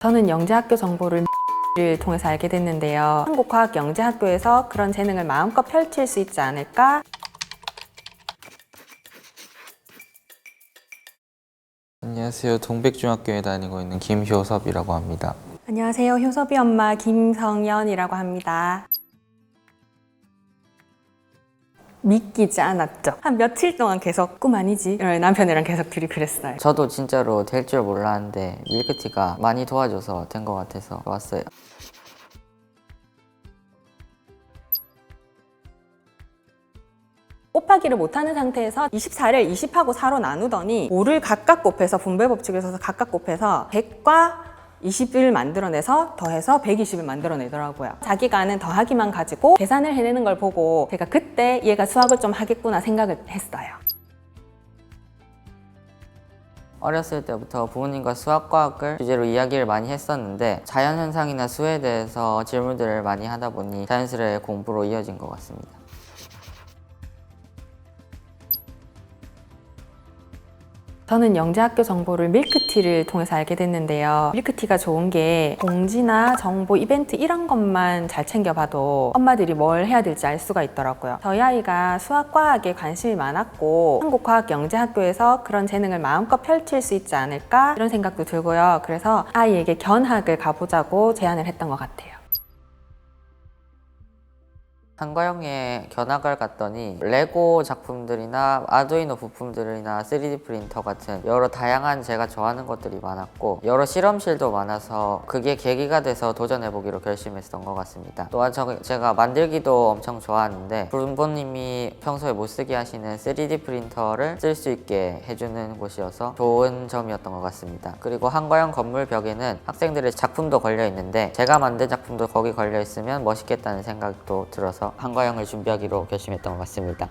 저는 영재학교 정보를 를 통해서 알게 됐는데요. 한국과학영재학교에서 그런 재능을 마음껏 펼칠 수 있지 않을까? 안녕하세요. 동백중학교에 다니고 있는 김효섭이라고 합니다. 안녕하세요. 효섭이 엄마 김성연이라고 합니다. 믿기지 않았죠. 한 며칠 동안 계속 꿈 아니지? 남편이랑 계속 둘이 그랬어요. 저도 진짜로 될 줄 몰랐는데 밀크티가 많이 도와줘서 된 것 같아서 좋았어요. 곱하기를 못하는 상태에서 24를 20하고 4로 나누더니 5를 각각 곱해서 분배 법칙을 써서 각각 곱해서 100과 20을 만들어내서 더해서 120을 만들어내더라고요. 자기가 아는 더하기만 가지고 계산을 해내는 걸 보고 제가 그때 얘가 수학을 좀 하겠구나 생각을 했어요. 어렸을 때부터 부모님과 수학과학을 주제로 이야기를 많이 했었는데 자연현상이나 수에 대해서 질문들을 많이 하다 보니 자연스레 공부로 이어진 것 같습니다. 저는 영재학교 정보를 밀크티를 통해서 알게 됐는데요. 밀크티가 좋은 게 공지나 정보, 이벤트 이런 것만 잘 챙겨봐도 엄마들이 뭘 해야 될지 알 수가 있더라고요. 저희 아이가 수학과학에 관심이 많았고 한국과학영재학교에서 그런 재능을 마음껏 펼칠 수 있지 않을까 이런 생각도 들고요. 그래서 아이에게 견학을 가보자고 제안을 했던 것 같아요. 한과영에 견학을 갔더니 레고 작품들이나 아두이노 부품들이나 3D 프린터 같은 여러 다양한 제가 좋아하는 것들이 많았고 여러 실험실도 많아서 그게 계기가 돼서 도전해보기로 결심했던 것 같습니다. 또한 제가 만들기도 엄청 좋아하는데 부모님이 평소에 못 쓰게 하시는 3D 프린터를 쓸 수 있게 해주는 곳이어서 좋은 점이었던 것 같습니다. 그리고 한과영 건물 벽에는 학생들의 작품도 걸려 있는데 제가 만든 작품도 거기 걸려 있으면 멋있겠다는 생각도 들어서 한과영을 준비하기로 결심했던 것 같습니다.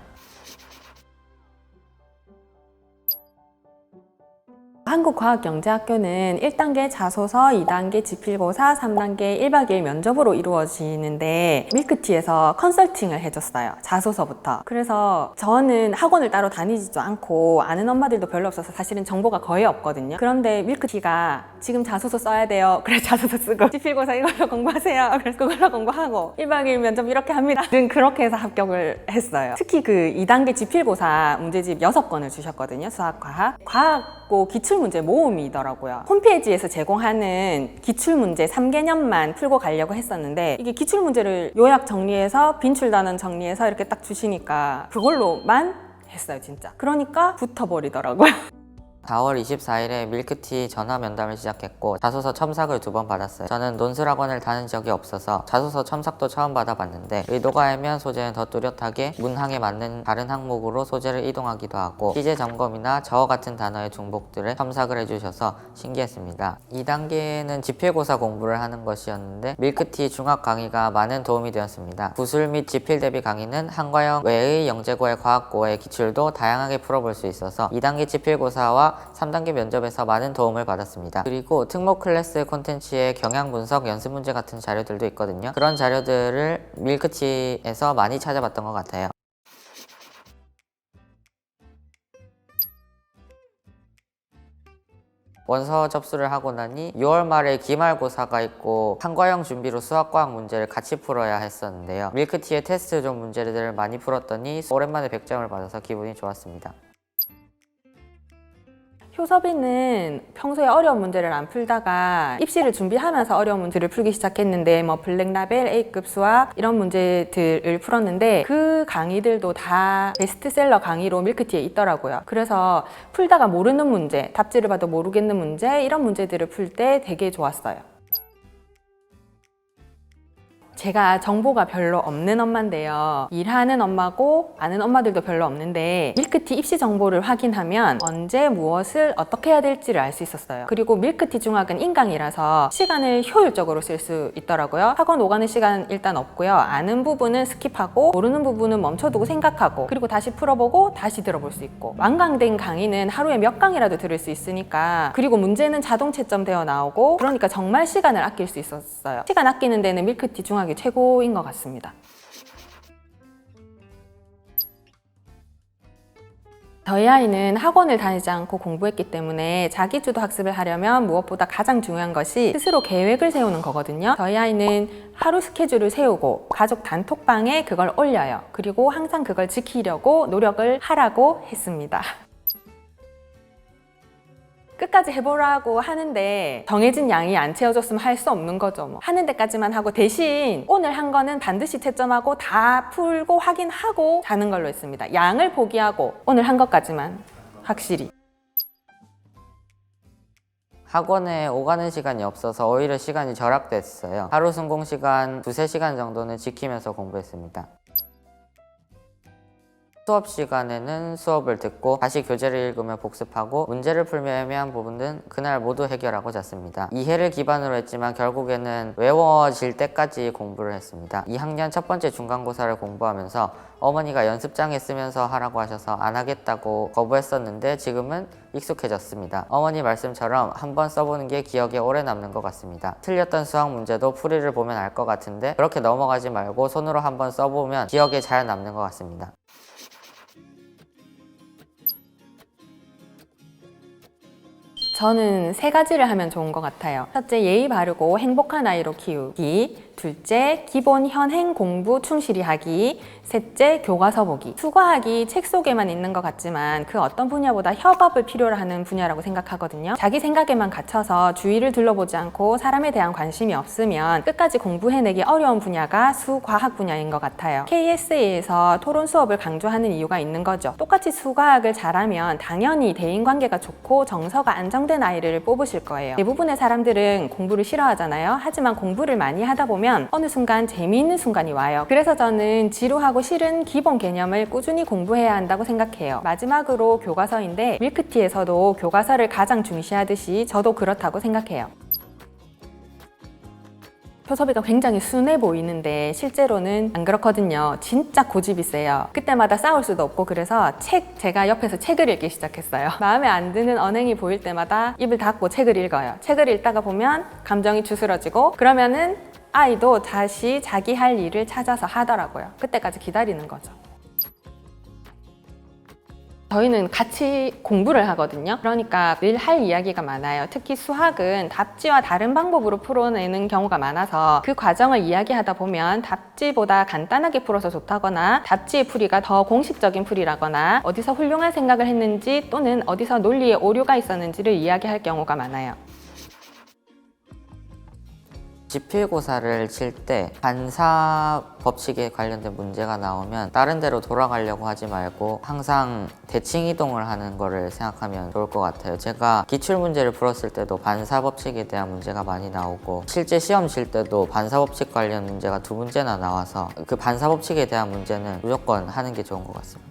한국과학영재학교는 1단계 자소서, 2단계 지필고사, 3단계 1박 2일 면접으로 이루어지는데 밀크티에서 컨설팅을 해줬어요. 자소서부터. 그래서 저는 학원을 따로 다니지도 않고 아는 엄마들도 별로 없어서 사실은 정보가 거의 없거든요. 그런데 밀크티가 지금 자소서 써야 돼요. 그래서 자소서 쓰고 지필고사 이걸로 공부하세요. 그래서 그걸로 공부하고 1박 2일 면접 이렇게 합니다. 그렇게 해서 합격을 했어요. 특히 그 2단계 지필고사 문제집 6권을 주셨거든요. 수학, 과학고 기출문제 모음이더라고요. 홈페이지에서 제공하는 기출문제 3개념만 풀고 가려고 했었는데 이게 기출문제를 요약 정리해서 빈출단원 정리해서 이렇게 딱 주시니까 그걸로만 했어요, 진짜. 그러니까 붙어버리더라고요. 4월 24일에 밀크티 전화 면담을 시작했고 자소서 첨삭을 2번 받았어요. 저는 논술학원을 다닌 적이 없어서 자소서 첨삭도 처음 받아봤는데 의도가 알면 소재는 더 뚜렷하게 문항에 맞는 다른 항목으로 소재를 이동하기도 하고 시제 점검이나 저어 같은 단어의 중복들을 첨삭을 해주셔서 신기했습니다. 2단계는 지필고사 공부를 하는 것이었는데 밀크티 중학 강의가 많은 도움이 되었습니다. 구술 및 지필 대비 강의는 한과영 외의 영재고의 과학고의 기출도 다양하게 풀어볼 수 있어서 2단계 지필고사와 3단계 면접에서 많은 도움을 받았습니다. 그리고 특목 클래스 콘텐츠의 경향 분석, 연습 문제 같은 자료들도 있거든요. 그런 자료들을 밀크티에서 많이 찾아봤던 것 같아요. 원서 접수를 하고 나니 6월 말에 기말고사가 있고 한과영 준비로 수학과학 문제를 같이 풀어야 했었는데요. 밀크티의 테스트 좀 문제들을 많이 풀었더니 오랜만에 100점을 받아서 기분이 좋았습니다. 효섭이는 평소에 어려운 문제를 안 풀다가 입시를 준비하면서 어려운 문제를 풀기 시작했는데 뭐 블랙라벨, A급 수학 이런 문제들을 풀었는데 그 강의들도 다 베스트셀러 강의로 밀크티에 있더라고요. 그래서 풀다가 모르는 문제, 답지를 봐도 모르겠는 문제 이런 문제들을 풀 때 되게 좋았어요. 제가 정보가 별로 없는 엄마인데요. 일하는 엄마고 아는 엄마들도 별로 없는데 밀크티 입시 정보를 확인하면 언제 무엇을 어떻게 해야 될지를 알 수 있었어요. 그리고 밀크티 중학은 인강이라서 시간을 효율적으로 쓸 수 있더라고요. 학원 오가는 시간 일단 없고요. 아는 부분은 스킵하고 모르는 부분은 멈춰두고 생각하고 그리고 다시 풀어보고 다시 들어볼 수 있고 완강된 강의는 하루에 몇 강이라도 들을 수 있으니까 그리고 문제는 자동 채점되어 나오고 그러니까 정말 시간을 아낄 수 있었어요. 시간 아끼는 데는 밀크티 중학이 최고인 것 같습니다. 저희 아이는 학원을 다니지 않고 공부했기 때문에 자기주도 학습을 하려면 무엇보다 가장 중요한 것이 스스로 계획을 세우는 거거든요. 저희 아이는 하루 스케줄을 세우고 가족 단톡방에 그걸 올려요. 그리고 항상 그걸 지키려고 노력을 하라고 했습니다. 끝까지 해보라고 하는데 정해진 양이 안 채워졌으면 할 수 없는 거죠. 뭐. 하는 데까지만 하고 대신 오늘 한 거는 반드시 채점하고 다 풀고 확인하고 자는 걸로 했습니다. 양을 포기하고 오늘 한 것까지만 확실히. 학원에 오가는 시간이 없어서 오히려 시간이 절약됐어요. 하루 순공 시간 2~3시간 정도는 지키면서 공부했습니다. 수업 시간에는 수업을 듣고 다시 교재를 읽으며 복습하고 문제를 풀며 애매한 부분은 그날 모두 해결하고 잤습니다. 이해를 기반으로 했지만 결국에는 외워질 때까지 공부를 했습니다. 2학년 첫 번째 중간고사를 공부하면서 어머니가 연습장에 쓰면서 하라고 하셔서 안 하겠다고 거부했었는데 지금은 익숙해졌습니다. 어머니 말씀처럼 한번 써보는 게 기억에 오래 남는 것 같습니다. 틀렸던 수학 문제도 풀이를 보면 알 것 같은데 그렇게 넘어가지 말고 손으로 한번 써보면 기억에 잘 남는 것 같습니다. 저는 3가지를 하면 좋은 것 같아요. 첫째, 예의 바르고 행복한 아이로 키우기. 둘째, 기본 현행 공부 충실히 하기. 셋째, 교과서 보기. 수과학이 책 속에만 있는 것 같지만 그 어떤 분야보다 협업을 필요로 하는 분야라고 생각하거든요. 자기 생각에만 갇혀서 주위를 둘러보지 않고 사람에 대한 관심이 없으면 끝까지 공부해내기 어려운 분야가 수과학 분야인 것 같아요. KSA에서 토론 수업을 강조하는 이유가 있는 거죠. 똑같이 수과학을 잘하면 당연히 대인관계가 좋고 정서가 안정된 아이를 뽑으실 거예요. 대부분의 사람들은 공부를 싫어하잖아요. 하지만 공부를 많이 하다 보면 어느 순간 재미있는 순간이 와요. 그래서 저는 지루하고 싫은 기본 개념을 꾸준히 공부해야 한다고 생각해요. 마지막으로 교과서인데 밀크티에서도 교과서를 가장 중시하듯이 저도 그렇다고 생각해요. 표섭이가 굉장히 순해 보이는데 실제로는 안 그렇거든요. 진짜 고집이 세요. 그때마다 싸울 수도 없고 그래서 제가 옆에서 책을 읽기 시작했어요. 마음에 안 드는 언행이 보일 때마다 입을 닫고 책을 읽어요. 책을 읽다가 보면 감정이 주스러지고 그러면은 아이도 다시 자기 할 일을 찾아서 하더라고요. 그때까지 기다리는 거죠. 저희는 같이 공부를 하거든요. 그러니까 늘 할 이야기가 많아요. 특히 수학은 답지와 다른 방법으로 풀어내는 경우가 많아서 그 과정을 이야기하다 보면 답지보다 간단하게 풀어서 좋다거나 답지의 풀이가 더 공식적인 풀이라거나 어디서 훌륭한 생각을 했는지 또는 어디서 논리에 오류가 있었는지를 이야기할 경우가 많아요. 지필고사를 칠 때 반사 법칙에 관련된 문제가 나오면 다른 데로 돌아가려고 하지 말고 항상 대칭 이동을 하는 거를 생각하면 좋을 것 같아요. 제가 기출문제를 풀었을 때도 반사 법칙에 대한 문제가 많이 나오고 실제 시험 칠 때도 반사 법칙 관련 문제가 2문제나 나와서 그 반사 법칙에 대한 문제는 무조건 하는 게 좋은 것 같습니다.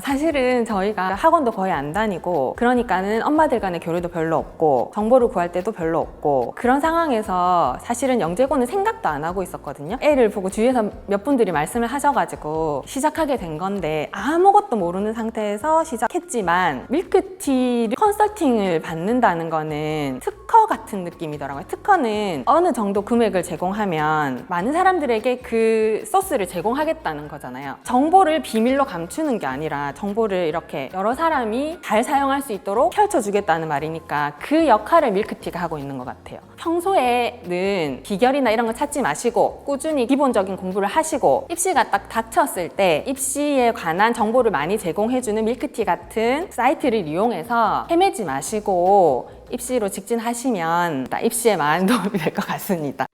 사실은 저희가 학원도 거의 안 다니고 그러니까는 엄마들 간의 교류도 별로 없고 정보를 구할 때도 별로 없고 그런 상황에서 사실은 영재고는 생각도 안 하고 있었거든요. 애를 보고 주위에서 몇 분들이 말씀을 하셔가지고 시작하게 된 건데 아무것도 모르는 상태에서 시작했지만 밀크티 컨설팅을 받는다는 거는 특허 같은 느낌이더라고요. 특허는 어느 정도 금액을 제공하면 많은 사람들에게 그 소스를 제공하겠다는 거잖아요. 정보를 비밀로 감추는 게 아니라 정보를 이렇게 여러 사람이 잘 사용할 수 있도록 펼쳐주겠다는 말이니까 그 역할을 밀크티가 하고 있는 것 같아요. 평소에는 비결이나 이런 거 찾지 마시고 꾸준히 기본적인 공부를 하시고 입시가 딱 닥쳤을 때 입시에 관한 정보를 많이 제공해주는 밀크티 같은 사이트를 이용해서 헤매지 마시고 입시로 직진하시면 입시에 많은 도움이 될 것 같습니다.